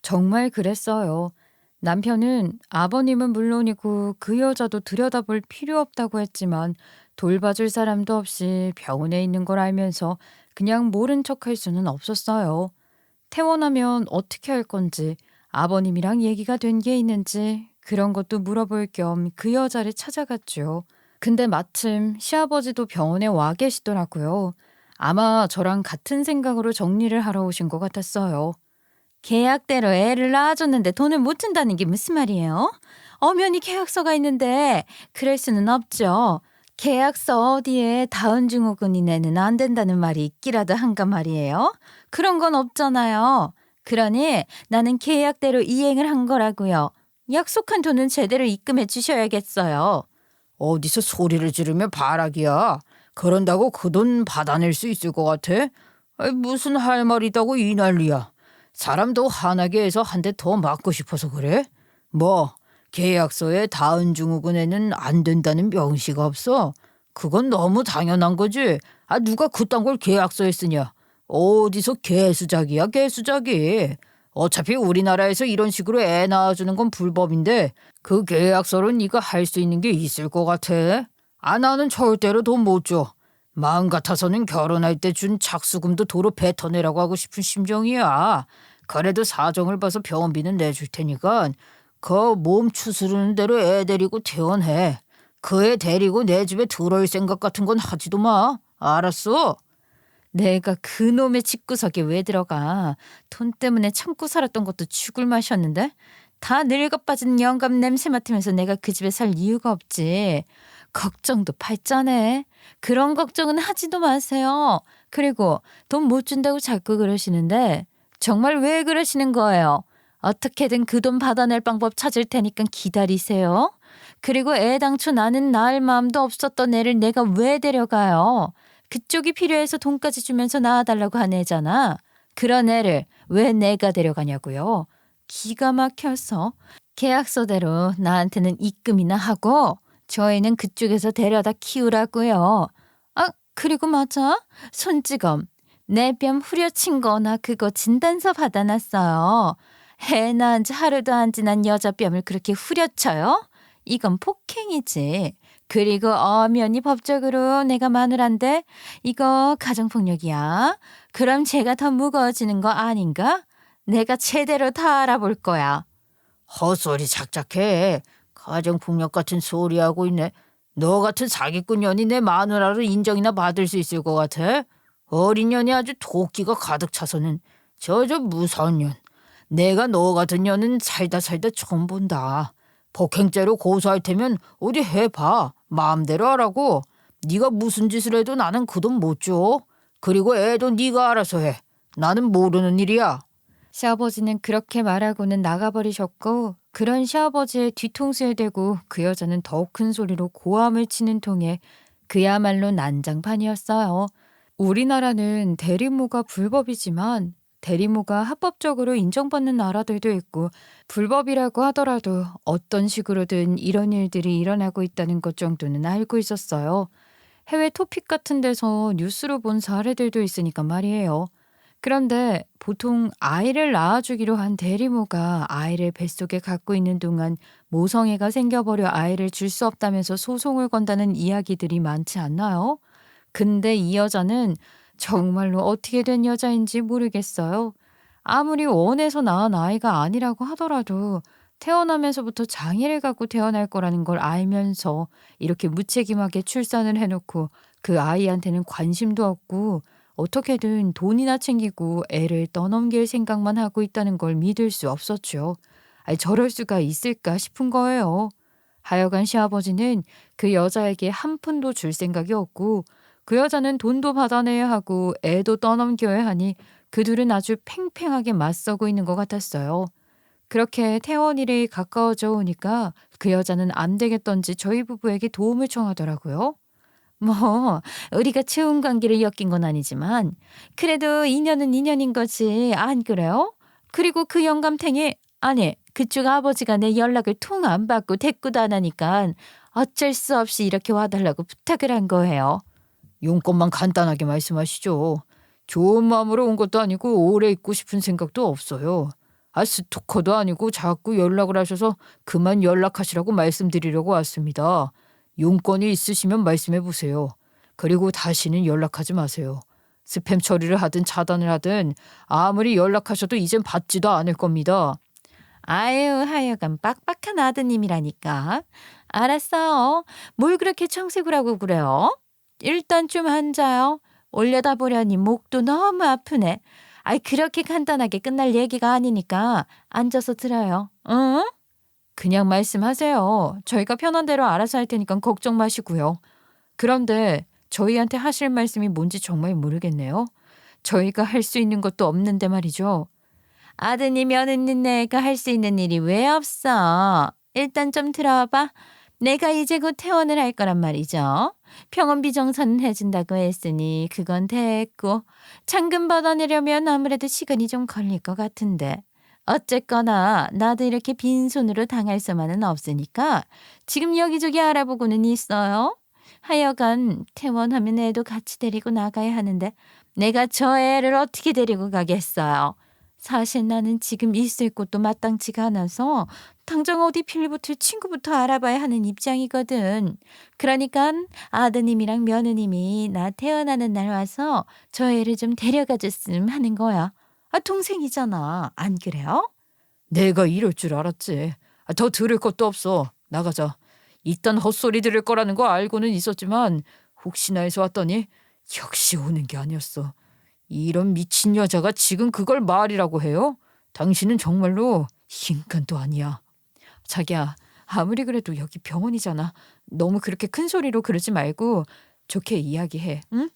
정말 그랬어요. 남편은 아버님은 물론이고 그 여자도 들여다볼 필요 없다고 했지만 돌봐줄 사람도 없이 병원에 있는 걸 알면서 그냥 모른 척할 수는 없었어요. 퇴원하면 어떻게 할 건지, 아버님이랑 얘기가 된 게 있는지 그런 것도 물어볼 겸 그 여자를 찾아갔죠. 근데 마침 시아버지도 병원에 와 계시더라고요. 아마 저랑 같은 생각으로 정리를 하러 오신 것 같았어요. 계약대로 애를 낳아줬는데 돈을 못 준다는 게 무슨 말이에요? 엄연히 계약서가 있는데 그럴 수는 없죠. 계약서 어디에 다은증후군이 내는 안 된다는 말이 있기라도 한가 말이에요. 그런 건 없잖아요. 그러니 나는 계약대로 이행을 한 거라고요. 약속한 돈은 제대로 입금해 주셔야겠어요. 어디서 소리를 지르며 바라기야. 그런다고 그 돈 받아낼 수 있을 것 같아? 아이, 무슨 할 말 있다고 이 난리야. 사람도 화나게 해서 한 대 더 맞고 싶어서 그래? 뭐 계약서에 다은증후군에는 안 된다는 명시가 없어? 그건 너무 당연한 거지. 아, 누가 그딴 걸 계약서에 쓰냐. 어디서 개수작이야 개수작이. 어차피 우리나라에서 이런 식으로 애 낳아주는 건 불법인데 그 계약서로 네가 할 수 있는 게 있을 것 같아? 아, 나는 절대로 돈 못 줘. 마음 같아서는 결혼할 때 준 착수금도 도로 뱉어내라고 하고 싶은 심정이야. 그래도 사정을 봐서 병원비는 내줄 테니까 그 몸 추스르는 대로 애 데리고 퇴원해. 그 애 데리고 내 집에 들어올 생각 같은 건 하지도 마. 알았어? 내가 그놈의 집구석에 왜 들어가. 돈 때문에 참고 살았던 것도 죽을 맛이었는데 다 늙어 빠진 영감 냄새 맡으면서 내가 그 집에 살 이유가 없지. 걱정도 팔자네. 그런 걱정은 하지도 마세요. 그리고 돈 못 준다고 자꾸 그러시는데 정말 왜 그러시는 거예요? 어떻게든 그 돈 받아낼 방법 찾을 테니까 기다리세요. 그리고 애당초 나는 낳을 마음도 없었던 애를 내가 왜 데려가요? 그쪽이 필요해서 돈까지 주면서 낳아달라고 한 애잖아. 그런 애를 왜 내가 데려가냐고요? 기가 막혀서 계약서대로 나한테는 입금이나 하고 저 애는 그쪽에서 데려다 키우라고요. 아, 그리고 맞아. 손찌검. 내 뺨 후려친 거나 그거 진단서 받아놨어요. 애 낳은 지 하루도 안 지난 여자 뺨을 그렇게 후려쳐요? 이건 폭행이지. 그리고 엄연히 법적으로 내가 마누라인데 이거 가정폭력이야. 그럼 제가 더 무거워지는 거 아닌가? 내가 제대로 다 알아볼 거야. 헛소리 작작해. 가정폭력 같은 소리 하고 있네. 너 같은 사기꾼 년이 내 마누라로 인정이나 받을 수 있을 것 같아? 어린 년이 아주 도끼가 가득 차서는 저 무서운 년. 내가 너 같은 년은 살다 처음 본다. 폭행죄로 고소할 테면 어디 해봐. 마음대로 하라고. 네가 무슨 짓을 해도 나는 그 돈 못 줘. 그리고 애도 네가 알아서 해. 나는 모르는 일이야. 시아버지는 그렇게 말하고는 나가버리셨고 그런 시아버지의 뒤통수에 대고 그 여자는 더욱 큰 소리로 고함을 치는 통에 그야말로 난장판이었어요. 우리나라는 대리모가 불법이지만 대리모가 합법적으로 인정받는 나라들도 있고 불법이라고 하더라도 어떤 식으로든 이런 일들이 일어나고 있다는 것 정도는 알고 있었어요. 해외 토픽 같은 데서 뉴스로 본 사례들도 있으니까 말이에요. 그런데 보통 아이를 낳아주기로 한 대리모가 아이를 뱃속에 갖고 있는 동안 모성애가 생겨버려 아이를 줄 수 없다면서 소송을 건다는 이야기들이 많지 않나요? 근데 이 여자는 정말로 어떻게 된 여자인지 모르겠어요. 아무리 원해서 낳은 아이가 아니라고 하더라도 태어나면서부터 장애를 갖고 태어날 거라는 걸 알면서 이렇게 무책임하게 출산을 해놓고 그 아이한테는 관심도 없고 어떻게든 돈이나 챙기고 애를 떠넘길 생각만 하고 있다는 걸 믿을 수 없었죠. 아니, 저럴 수가 있을까 싶은 거예요. 하여간 시아버지는 그 여자에게 한 푼도 줄 생각이 없고 그 여자는 돈도 받아내야 하고 애도 떠넘겨야 하니 그 둘은 아주 팽팽하게 맞서고 있는 것 같았어요. 그렇게 퇴원일이 가까워져 오니까 그 여자는 안 되겠던지 저희 부부에게 도움을 청하더라고요. 뭐 우리가 좋은 관계를 엮인 건 아니지만 그래도 인연은 인연인 거지 안 그래요? 그리고 그 영감탱이 아니 그쪽 아버지가 내 연락을 통 안 받고 대꾸도 안 하니까 어쩔 수 없이 이렇게 와달라고 부탁을 한 거예요. 용건만 간단하게 말씀하시죠. 좋은 마음으로 온 것도 아니고 오래 있고 싶은 생각도 없어요. 스토커도 아니고 자꾸 연락을 하셔서 그만 연락하시라고 말씀드리려고 왔습니다. 용건이 있으시면 말씀해 보세요. 그리고 다시는 연락하지 마세요. 스팸 처리를 하든 차단을 하든 아무리 연락하셔도 이젠 받지도 않을 겁니다. 아유, 하여간 빡빡한 아드님이라니까. 알았어요. 뭘 그렇게 청색을 하고 그래요? 일단 좀 앉아요. 올려다 보려니 목도 너무 아프네. 아이, 그렇게 간단하게 끝날 얘기가 아니니까 앉아서 들어요. 응? 그냥 말씀하세요. 저희가 편한 대로 알아서 할 테니까 걱정 마시고요. 그런데 저희한테 하실 말씀이 뭔지 정말 모르겠네요. 저희가 할 수 있는 것도 없는데 말이죠. 아드님, 며느님 내가 할 수 있는 일이 왜 없어? 일단 좀 들어봐. 내가 이제 곧 퇴원을 할 거란 말이죠. 병원비 정산은 해준다고 했으니 그건 됐고 잔금 받아내려면 아무래도 시간이 좀 걸릴 것 같은데 어쨌거나 나도 이렇게 빈손으로 당할 수만은 없으니까 지금 여기저기 알아보고는 있어요. 하여간 퇴원하면 애도 같이 데리고 나가야 하는데 내가 저 애를 어떻게 데리고 가겠어요. 사실 나는 지금 있을 곳도 마땅치가 않아서 당장 어디 빌붙을 친구부터 알아봐야 하는 입장이거든. 그러니까 아드님이랑 며느님이 나 태어나는 날 와서 저 애를 좀 데려가 줬으면 하는 거야. 동생이잖아. 안 그래요? 내가 이럴 줄 알았지. 더 들을 것도 없어. 나가자. 이딴 헛소리 들을 거라는 거 알고는 있었지만 혹시나 해서 왔더니 역시 오는 게 아니었어. 이런 미친 여자가 지금 그걸 말이라고 해요? 당신은 정말로 인간도 아니야. 자기야, 아무리 그래도 여기 병원이잖아. 너무 그렇게 큰 소리로 그러지 말고 좋게 이야기해. 응?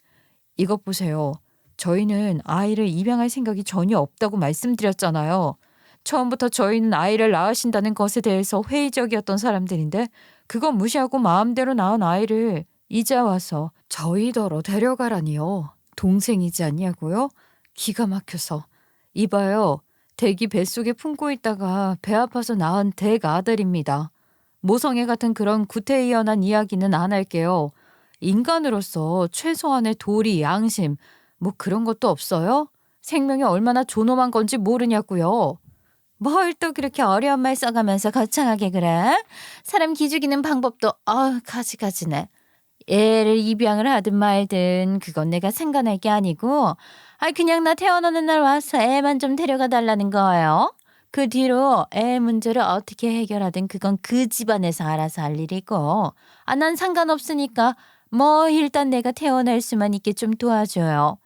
이것 보세요. 저희는 아이를 입양할 생각이 전혀 없다고 말씀드렸잖아요. 처음부터 저희는 아이를 낳으신다는 것에 대해서 회의적이었던 사람들인데 그거 무시하고 마음대로 낳은 아이를 이제 와서 저희더러 데려가라니요. 동생이지 않냐고요? 기가 막혀서. 이봐요. 댁이 뱃속에 품고 있다가 배 아파서 낳은 댁 아들입니다. 모성애 같은 그런 구태의연한 이야기는 안 할게요. 인간으로서 최소한의 도리, 양심 뭐 그런 것도 없어요? 생명이 얼마나 존엄한 건지 모르냐고요. 뭘 또 그렇게 어려운 말 써가면서 거창하게 그래? 사람 기죽이는 방법도 가지가지네. 애를 입양을 하든 말든 그건 내가 상관할 게 아니고 그냥 나 태어나는 날 와서 애만 좀 데려가 달라는 거예요. 그 뒤로 애 문제를 어떻게 해결하든 그건 그 집안에서 알아서 할 일이고 난 상관없으니까 뭐 일단 내가 태어날 수만 있게 좀 도와줘요.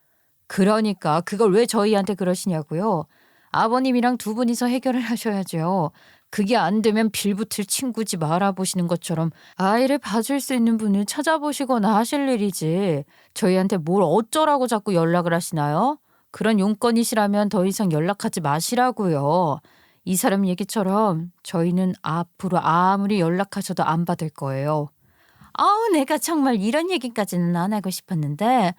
그러니까 그걸 왜 저희한테 그러시냐고요. 아버님이랑 두 분이서 해결을 하셔야죠. 그게 안 되면 빌붙을 친구 집 알아보시는 것처럼 아이를 봐줄 수 있는 분을 찾아보시거나 하실 일이지. 저희한테 뭘 어쩌라고 자꾸 연락을 하시나요? 그런 용건이시라면 더 이상 연락하지 마시라고요. 이 사람 얘기처럼 저희는 앞으로 아무리 연락하셔도 안 받을 거예요. 내가 정말 이런 얘기까지는 안 하고 싶었는데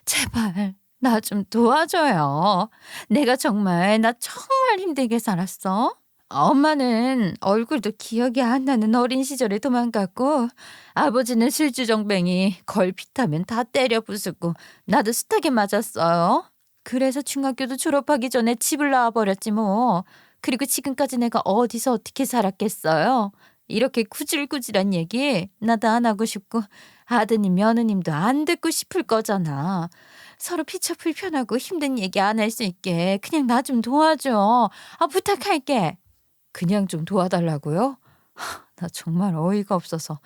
제발 나 좀 도와줘요. 내가 정말 나 정말 힘들게 살았어. 엄마는 얼굴도 기억이 안 나는 어린 시절에 도망갔고 아버지는 술주정뱅이 걸핏하면 다 때려 부수고 나도 숱하게 맞았어요. 그래서 중학교도 졸업하기 전에 집을 나와버렸지 뭐. 그리고 지금까지 내가 어디서 어떻게 살았겠어요. 이렇게 구질구질한 얘기 나도 안 하고 싶고 아드님 며느님도 안 듣고 싶을 거잖아. 서로 피처 불편하고 힘든 얘기 안 할 수 있게 그냥 나 좀 도와줘. 부탁할게. 그냥 좀 도와달라고요? 나 정말 어이가 없어서.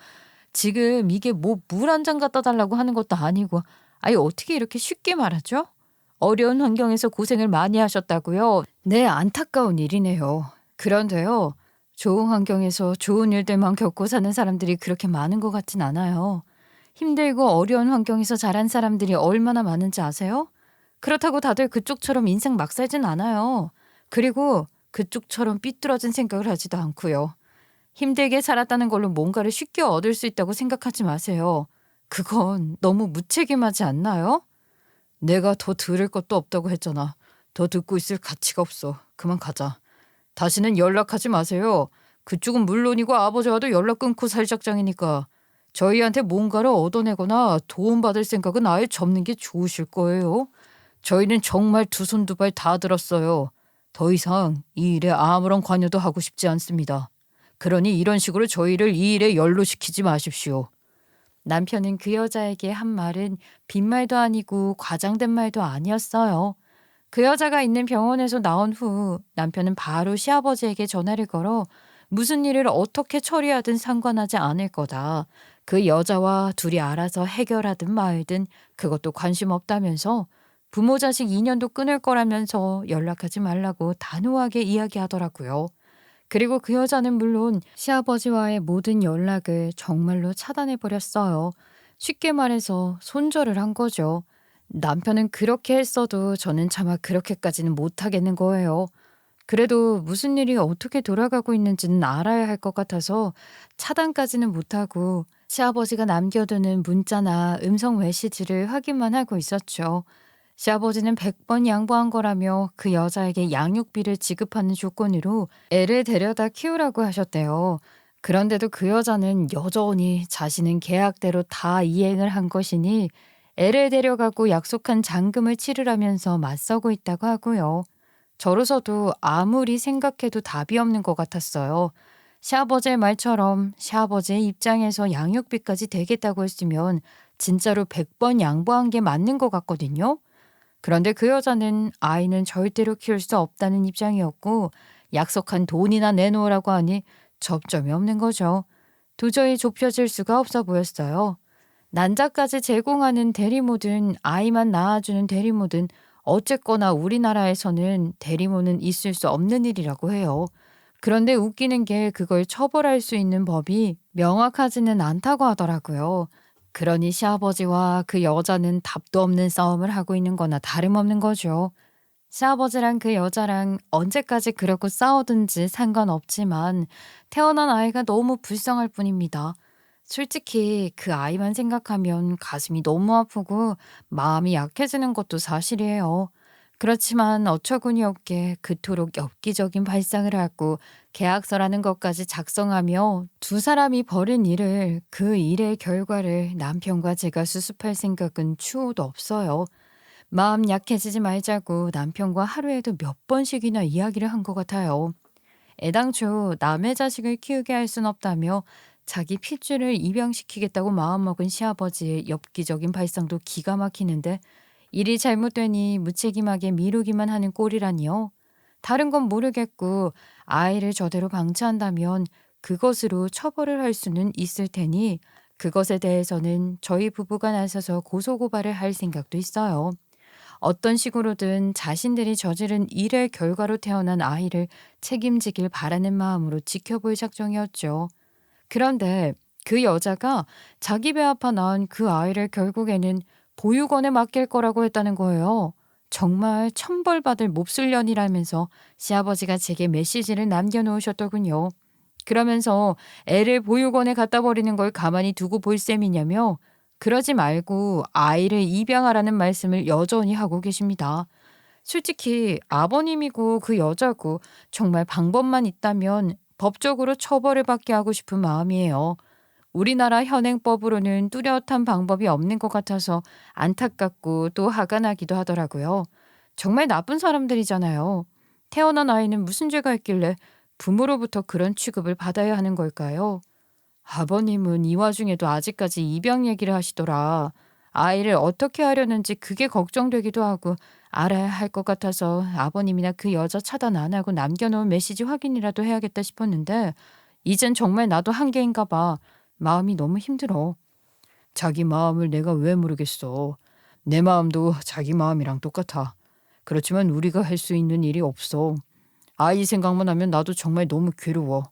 지금 이게 뭐 물 한 잔 갖다 달라고 하는 것도 아니고 아예 어떻게 이렇게 쉽게 말하죠? 어려운 환경에서 고생을 많이 하셨다고요? 네, 안타까운 일이네요. 그런데요. 좋은 환경에서 좋은 일들만 겪고 사는 사람들이 그렇게 많은 것 같진 않아요. 힘들고 어려운 환경에서 자란 사람들이 얼마나 많은지 아세요? 그렇다고 다들 그쪽처럼 인생 막 살진 않아요. 그리고 그쪽처럼 삐뚤어진 생각을 하지도 않고요. 힘들게 살았다는 걸로 뭔가를 쉽게 얻을 수 있다고 생각하지 마세요. 그건 너무 무책임하지 않나요? 내가 더 들을 것도 없다고 했잖아. 더 듣고 있을 가치가 없어. 그만 가자. 다시는 연락하지 마세요. 그쪽은 물론이고 아버지와도 연락 끊고 살 작정이니까 저희한테 뭔가를 얻어내거나 도움받을 생각은 아예 접는 게 좋으실 거예요. 저희는 정말 두 손 두 발 다 들었어요. 더 이상 이 일에 아무런 관여도 하고 싶지 않습니다. 그러니 이런 식으로 저희를 이 일에 연루시키지 마십시오. 남편은 그 여자에게 한 말은 빈말도 아니고 과장된 말도 아니었어요. 그 여자가 있는 병원에서 나온 후 남편은 바로 시아버지에게 전화를 걸어 무슨 일을 어떻게 처리하든 상관하지 않을 거다. 그 여자와 둘이 알아서 해결하든 말든 그것도 관심 없다면서 부모 자식 인연도 끊을 거라면서 연락하지 말라고 단호하게 이야기하더라고요. 그리고 그 여자는 물론 시아버지와의 모든 연락을 정말로 차단해 버렸어요. 쉽게 말해서 손절을 한 거죠. 남편은 그렇게 했어도 저는 차마 그렇게까지는 못하겠는 거예요. 그래도 무슨 일이 어떻게 돌아가고 있는지는 알아야 할 것 같아서 차단까지는 못하고 시아버지가 남겨두는 문자나 음성 메시지를 확인만 하고 있었죠. 시아버지는 100번 양보한 거라며 그 여자에게 양육비를 지급하는 조건으로 애를 데려다 키우라고 하셨대요. 그런데도 그 여자는 여전히 자신은 계약대로 다 이행을 한 것이니 애를 데려가고 약속한 잔금을 치르라면서 맞서고 있다고 하고요. 저로서도 아무리 생각해도 답이 없는 것 같았어요. 시아버지의 말처럼 시아버지의 입장에서 양육비까지 되겠다고 했으면 진짜로 100번 양보한 게 맞는 것 같거든요. 그런데 그 여자는 아이는 절대로 키울 수 없다는 입장이었고 약속한 돈이나 내놓으라고 하니 접점이 없는 거죠. 도저히 좁혀질 수가 없어 보였어요. 난자까지 제공하는 대리모든 아이만 낳아주는 대리모든 어쨌거나 우리나라에서는 대리모는 있을 수 없는 일이라고 해요. 그런데 웃기는 게 그걸 처벌할 수 있는 법이 명확하지는 않다고 하더라고요. 그러니 시아버지와 그 여자는 답도 없는 싸움을 하고 있는 거나 다름없는 거죠. 시아버지랑 그 여자랑 언제까지 그러고 싸우든지 상관없지만 태어난 아이가 너무 불쌍할 뿐입니다. 솔직히 그 아이만 생각하면 가슴이 너무 아프고 마음이 약해지는 것도 사실이에요. 그렇지만 어처구니 없게 그토록 엽기적인 발상을 하고 계약서라는 것까지 작성하며 두 사람이 벌인 일을 그 일의 결과를 남편과 제가 수습할 생각은 추호도 없어요. 마음 약해지지 말자고 남편과 하루에도 몇 번씩이나 이야기를 한 것 같아요. 애당초 남의 자식을 키우게 할 순 없다며 자기 핏줄을 입양시키겠다고 마음먹은 시아버지의 엽기적인 발상도 기가 막히는데 일이 잘못되니 무책임하게 미루기만 하는 꼴이라니요. 다른 건 모르겠고 아이를 저대로 방치한다면 그것으로 처벌을 할 수는 있을 테니 그것에 대해서는 저희 부부가 나서서 고소고발을 할 생각도 있어요. 어떤 식으로든 자신들이 저지른 일의 결과로 태어난 아이를 책임지길 바라는 마음으로 지켜볼 작정이었죠. 그런데 그 여자가 자기 배 아파 낳은 그 아이를 결국에는 보육원에 맡길 거라고 했다는 거예요. 정말 천벌받을 몹쓸년이라면서 시아버지가 제게 메시지를 남겨놓으셨더군요. 그러면서 애를 보육원에 갖다 버리는 걸 가만히 두고 볼 셈이냐며 그러지 말고 아이를 입양하라는 말씀을 여전히 하고 계십니다. 솔직히 아버님이고 그 여자고 정말 방법만 있다면 법적으로 처벌을 받게 하고 싶은 마음이에요. 우리나라 현행법으로는 뚜렷한 방법이 없는 것 같아서 안타깝고 또 화가 나기도 하더라고요. 정말 나쁜 사람들이잖아요. 태어난 아이는 무슨 죄가 있길래 부모로부터 그런 취급을 받아야 하는 걸까요? 아버님은 이 와중에도 아직까지 입양 얘기를 하시더라. 아이를 어떻게 하려는지 그게 걱정되기도 하고 알아야 할 것 같아서 아버님이나 그 여자 차단 안 하고 남겨놓은 메시지 확인이라도 해야겠다 싶었는데 이젠 정말 나도 한계인가 봐. 마음이 너무 힘들어. 자기 마음을 내가 왜 모르겠어. 내 마음도 자기 마음이랑 똑같아. 그렇지만 우리가 할 수 있는 일이 없어. 아이 생각만 하면 나도 정말 너무 괴로워.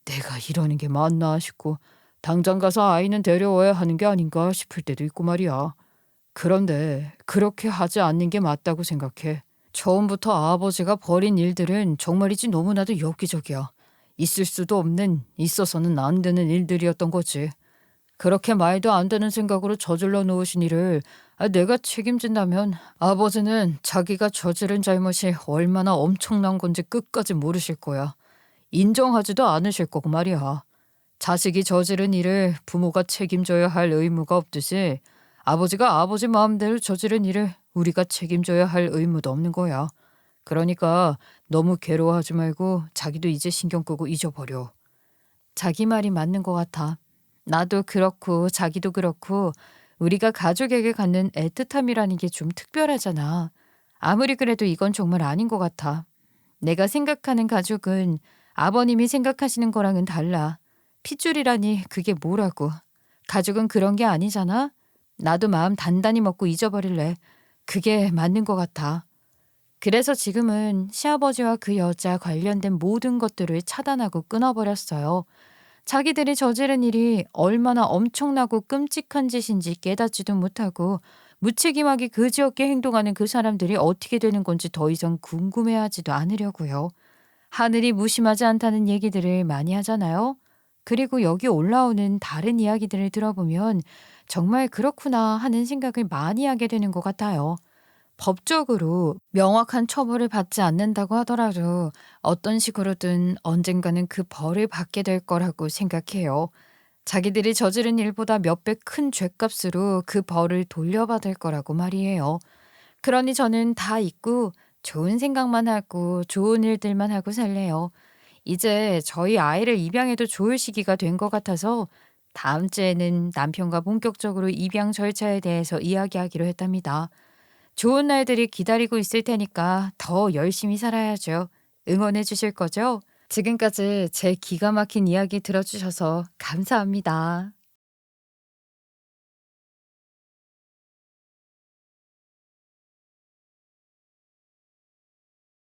내가 이러는 게 맞나 싶고 당장 가서 아이는 데려와야 하는 게 아닌가 싶을 때도 있고 말이야. 그런데 그렇게 하지 않는 게 맞다고 생각해. 처음부터 아버지가 벌인 일들은 정말이지 너무나도 엽기적이야. 있을 수도 없는, 있어서는 안 되는 일들이었던 거지. 그렇게 말도 안 되는 생각으로 저질러 놓으신 일을 내가 책임진다면 아버지는 자기가 저지른 잘못이 얼마나 엄청난 건지 끝까지 모르실 거야. 인정하지도 않으실 거고 말이야. 자식이 저지른 일을 부모가 책임져야 할 의무가 없듯이 아버지가 아버지 마음대로 저지른 일을 우리가 책임져야 할 의무도 없는 거야. 그러니까 너무 괴로워하지 말고 자기도 이제 신경 끄고 잊어버려. 자기 말이 맞는 것 같아. 나도 그렇고 자기도 그렇고 우리가 가족에게 갖는 애틋함이라는 게 좀 특별하잖아. 아무리 그래도 이건 정말 아닌 것 같아. 내가 생각하는 가족은 아버님이 생각하시는 거랑은 달라. 핏줄이라니 그게 뭐라고. 가족은 그런 게 아니잖아. 나도 마음 단단히 먹고 잊어버릴래. 그게 맞는 것 같아. 그래서 지금은 시아버지와 그 여자 관련된 모든 것들을 차단하고 끊어버렸어요. 자기들이 저지른 일이 얼마나 엄청나고 끔찍한 짓인지 깨닫지도 못하고 무책임하게 그지없게 행동하는 그 사람들이 어떻게 되는 건지 더 이상 궁금해하지도 않으려고요. 하늘이 무심하지 않다는 얘기들을 많이 하잖아요. 그리고 여기 올라오는 다른 이야기들을 들어보면 정말 그렇구나 하는 생각을 많이 하게 되는 것 같아요. 법적으로 명확한 처벌을 받지 않는다고 하더라도 어떤 식으로든 언젠가는 그 벌을 받게 될 거라고 생각해요. 자기들이 저지른 일보다 몇 배 큰 죗값으로 그 벌을 돌려받을 거라고 말이에요. 그러니 저는 다 잊고 좋은 생각만 하고 좋은 일들만 하고 살래요. 이제 저희 아이를 입양해도 좋을 시기가 된 것 같아서 다음 주에는 남편과 본격적으로 입양 절차에 대해서 이야기하기로 했답니다. 좋은 날들이 기다리고 있을 테니까 더 열심히 살아야죠. 응원해 주실 거죠? 지금까지 제 기가 막힌 이야기 들어주셔서 감사합니다.